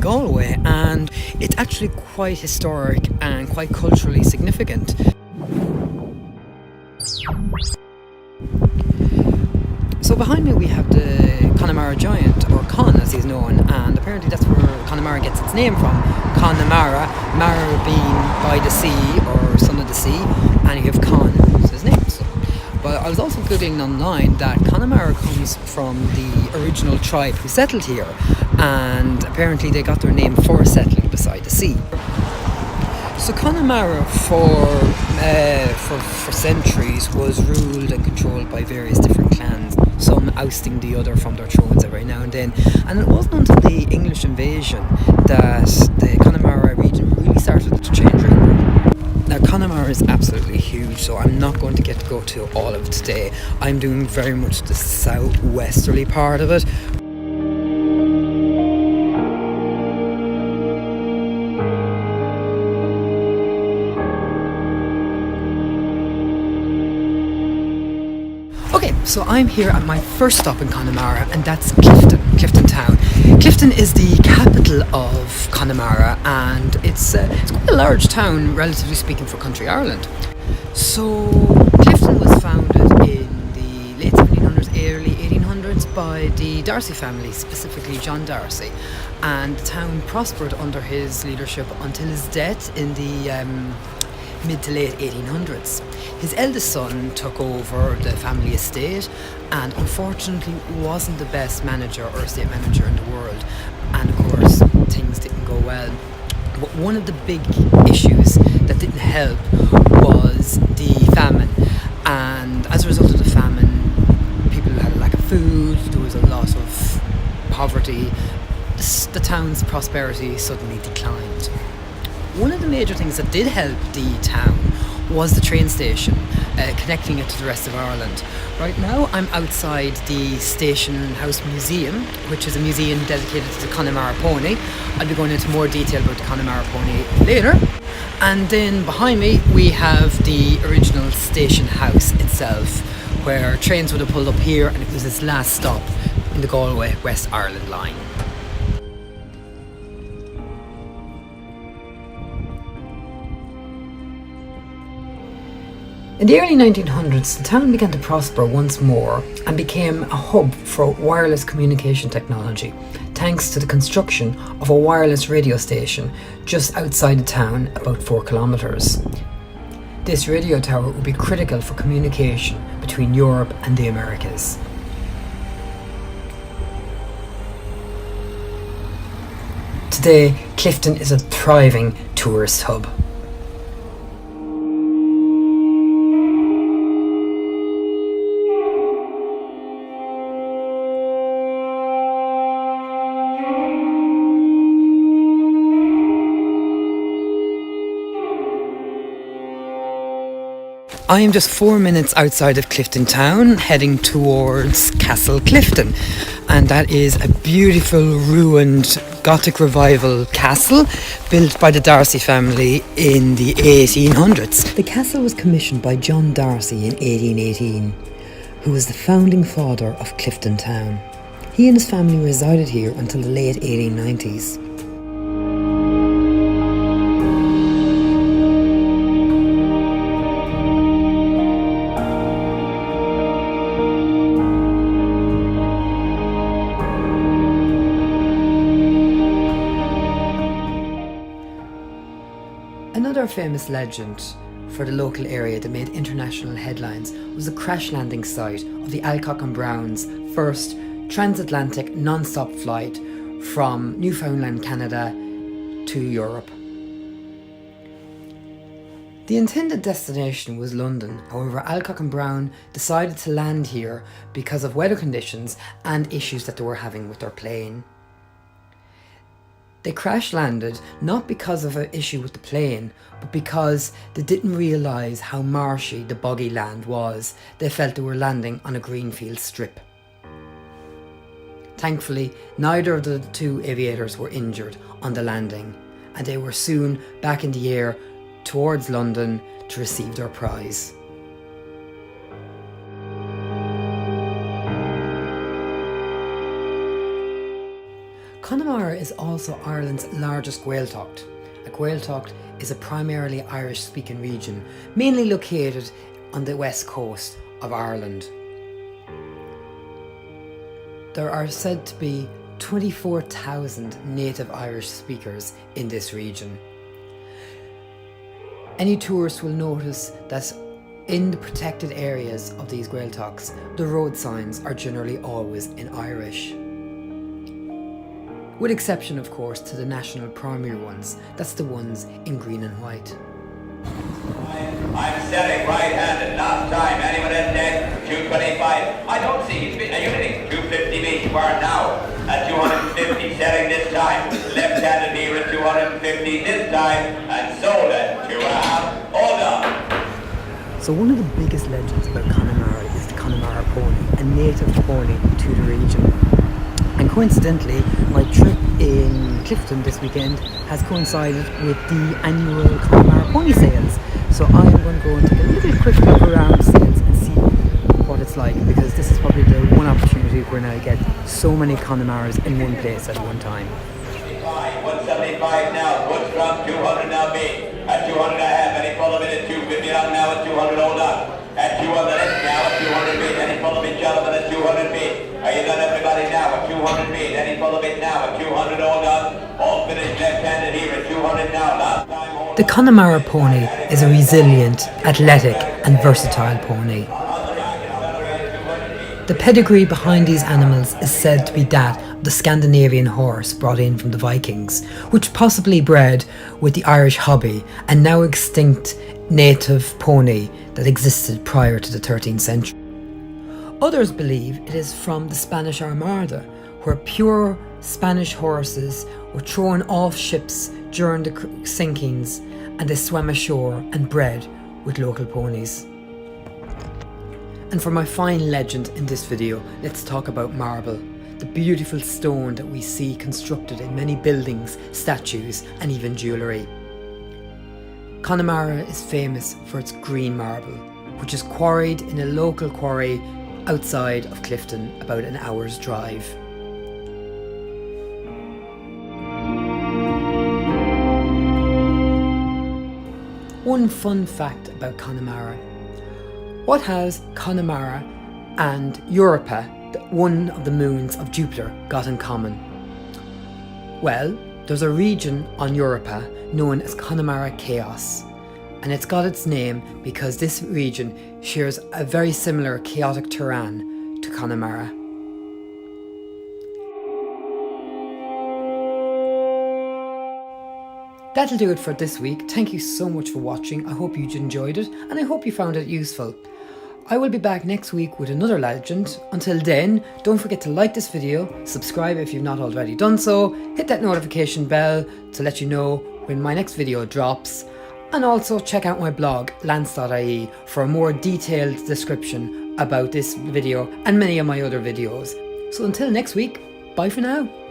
Galway, and it's actually quite historic and quite culturally significant. So behind me we have the Connemara giant, or Con as he's known, and apparently that's where Connemara gets its name from. Connemara, Mara being by the sea or son of the sea, and you have Con as his name. So, but I was also googling online that Connemara comes from the original tribe who settled here, and apparently they got their name for settling beside the sea. So Connemara for centuries was ruled and controlled by various different clans, some ousting the other from their thrones every now and then. And it wasn't until the English invasion that the Connemara region really started to change. Now Connemara is absolutely huge, so I'm not going to get to go to all of it today. I'm doing very much the southwesterly part of it. So I'm here at my first stop in Connemara, and that's Clifden town. Clifden is the capital of Connemara, and it's quite a large town, relatively speaking, for country Ireland. So Clifden was founded in the late 1700s, early 1800s by the Darcy family, specifically John Darcy, and the town prospered under his leadership until his death in the mid to late 1800s. His eldest son took over the family estate and unfortunately wasn't the best manager or estate manager in the world, and of course things didn't go well. But one of the big issues that didn't help was the famine, and as a result of the famine, people had a lack of food, there was a lot of poverty, the town's prosperity suddenly declined. One of the major things that did help the town was the train station, connecting it to the rest of Ireland. Right now I'm outside the Station House Museum, which is a museum dedicated to the Connemara pony. I'll be going into more detail about the Connemara pony later. And then behind me we have the original station house itself, where trains would have pulled up here, and it was its last stop in the Galway West Ireland line. In the early 1900s, the town began to prosper once more and became a hub for wireless communication technology, thanks to the construction of a wireless radio station just outside the town, about 4 kilometres. This radio tower would be critical for communication between Europe and the Americas. Today, Clifden is a thriving tourist hub. I am just 4 minutes outside of Clifden town, heading towards Castle Clifden, and that is a beautiful ruined Gothic revival castle built by the Darcy family in the 1800s. The castle was commissioned by John Darcy in 1818, who was the founding father of Clifden town. He and his family resided here until the late 1890s. Another famous legend for the local area that made international headlines was the crash landing site of the Alcock and Brown's first transatlantic non-stop flight from Newfoundland, Canada to Europe. The intended destination was London, however Alcock and Brown decided to land here because of weather conditions and issues that they were having with their plane. They crash landed not because of an issue with the plane, but because they didn't realise how marshy the boggy land was. They felt they were landing on a greenfield strip. Thankfully, neither of the two aviators were injured on the landing, and they were soon back in the air towards London to receive their prize. Connemara is also Ireland's largest Gaeltacht. A Gaeltacht is a primarily Irish-speaking region, mainly located on the west coast of Ireland. There are said to be 24,000 native Irish speakers in this region. Any tourist will notice that in the protected areas of these Gaeltachts, the road signs are generally always in Irish. With exception, of course, to the national primary ones. That's the ones in green and white. I'm setting right-handed. Last time, anyone in dead? 225. I don't see. Are you hitting 250 meters per now? At 250, setting this time. Left-handed here at 250 this time. And sold at 2.5. Hold on. So one of the biggest legends about Connemara is the Connemara pony, a native pony to the region. And coincidentally, my trip in Clifden this weekend has coincided with the annual Connemara pony sales. So I am going to go and take a little quick look around sales and see what it's like, because this is probably the one opportunity where I get so many Connemaras in one place at one time. 175 now, what's from 200 now be? At 200 I have, any follow me at 250 on now at 200, hold on. At 200 now at 200 feet, any follow me gentlemen at 200 feet. Are you done everybody now at 200 feet? Any follow me now at 200, hold on. All finished left-handed here at 200 now, last time. The Connemara pony is a resilient, athletic and versatile pony. The pedigree behind these animals is said to be that of the Scandinavian horse brought in from the Vikings, which possibly bred with the Irish hobby and now extinct native pony that existed prior to the 13th century. Others believe it is from the Spanish Armada, where pure Spanish horses were thrown off ships during the sinkings and they swam ashore and bred with local ponies. And for my final legend in this video, let's talk about marble, the beautiful stone that we see constructed in many buildings, statues and even jewellery. Connemara is famous for its green marble, which is quarried in a local quarry outside of Clifden, about an hour's drive. One fun fact about Connemara. What has Connemara and Europa, one of the moons of Jupiter, got in common? Well, there's a region on Europa known as Connemara Chaos, and it's got its name because this region shares a very similar chaotic terrain to Connemara. That'll do it for this week. Thank you so much for watching. I hope you enjoyed it and I hope you found it useful. I will be back next week with another legend. Until then, don't forget to like this video, subscribe if you've not already done so, hit that notification bell to let you know when my next video drops, and also check out my blog lance.ie for a more detailed description about this video and many of my other videos. So until next week, bye for now.